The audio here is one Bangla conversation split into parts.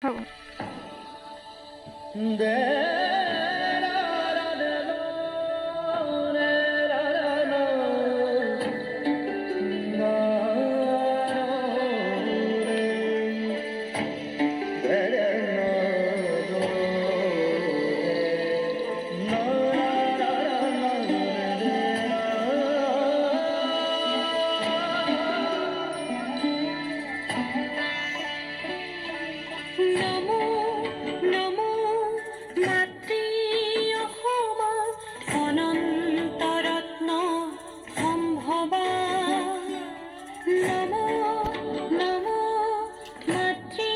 খাবো। নমো নমো মাতৃ অসমা অনন্তৰত্ন সম্ভৱা। নমো নমো মাতৃ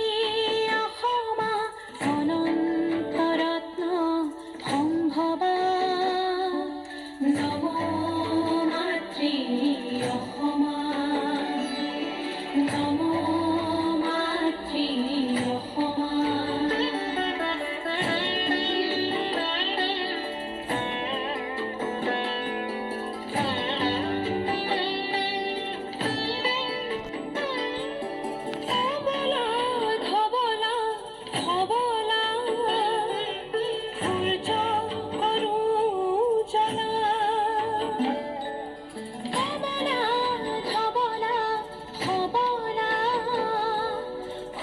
অসমা অনন্তৰত্ন সম্ভৱা। নমো মাতৃ অসমা, নমো মাতৃ অসমা। অবলা ধবলা সবলা সূৰ্য অৰুজলা। অবলা ধবলা সবলা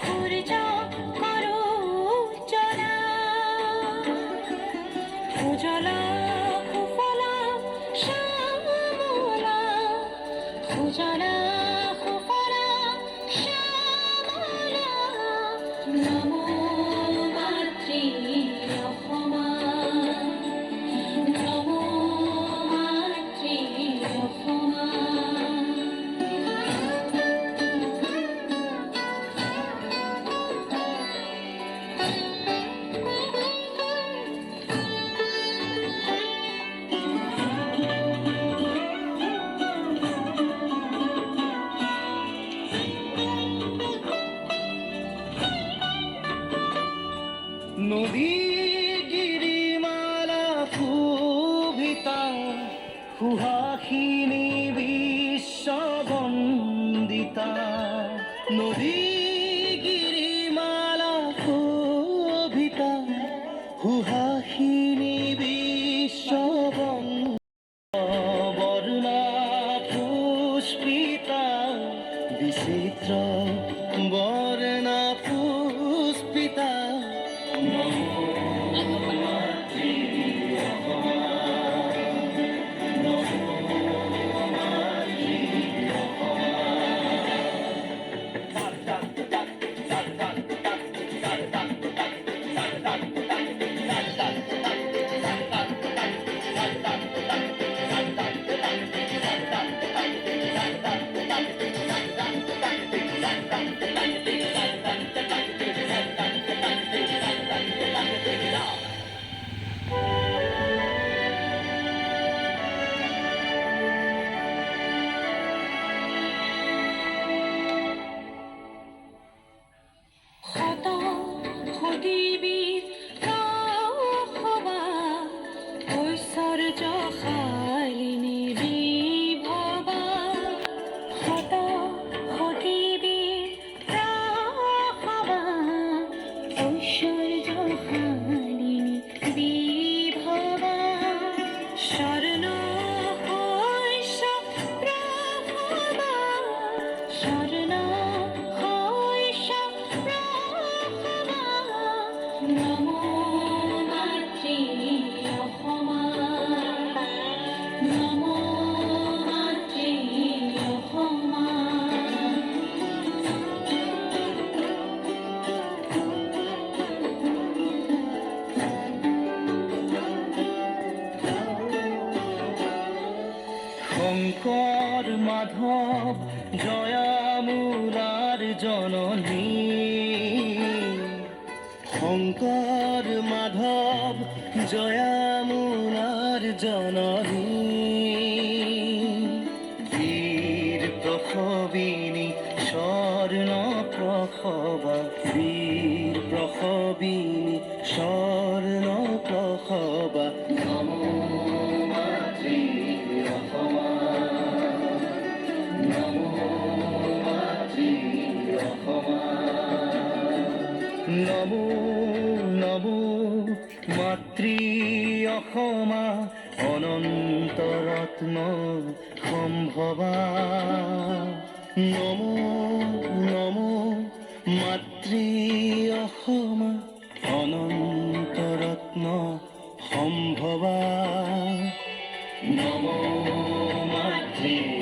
সূৰ্য অৰুজলা। সুজলা সুফলা শ্যামলা, সুজলা সুফলা শ্যামলা। নমো মাতৃ অসমা, নমো মাতৃ অসমা। নদী গিরিমালা শোভিতা সুহাসিনী বিশ্ববন্দিতা। নদী গিরিমালা শোভিতা সুহাসিনী বিশ্ববন্দিতা। বর্ণা পুষ্পিতা বিচিত্র বর্ণা পুষ্পিতা। শত সদীবীৰ প্ৰসৱা, ঐশ্বৰ্যশালিনী বিভৱা। শত সদীবীৰ প্ৰসৱা, ঐশ্বৰ্যশালিনী বিভৱা। স্বৰ্ণ শস্য প্ৰভৱা, স্বৰ্ণ শস্য প্ৰভৱা। নমো মাতৃ অসমা, নমো মাতৃ অসমা। শঙ্কৰ মাধৱ জয়ামুনাৰ জননী। শঙ্কৰ মাধৱ জয়ামুনাৰ জননী। বীৰ প্ৰসবিনী স্বৰ্ণ প্ৰসৱা, বীৰ প্ৰসবিনী স্বৰ্ণ প্ৰসৱা। নমো মাতৃ অসমা, নমো মাতৃ অসমা। নমো নমো মাতৃ অসমা অনন্ত ৰত্ন সম্ভৱা নমো নমো মাতৃ অসমা অনন্ত ৰত্ন সম্ভৱা নমো মাতৃ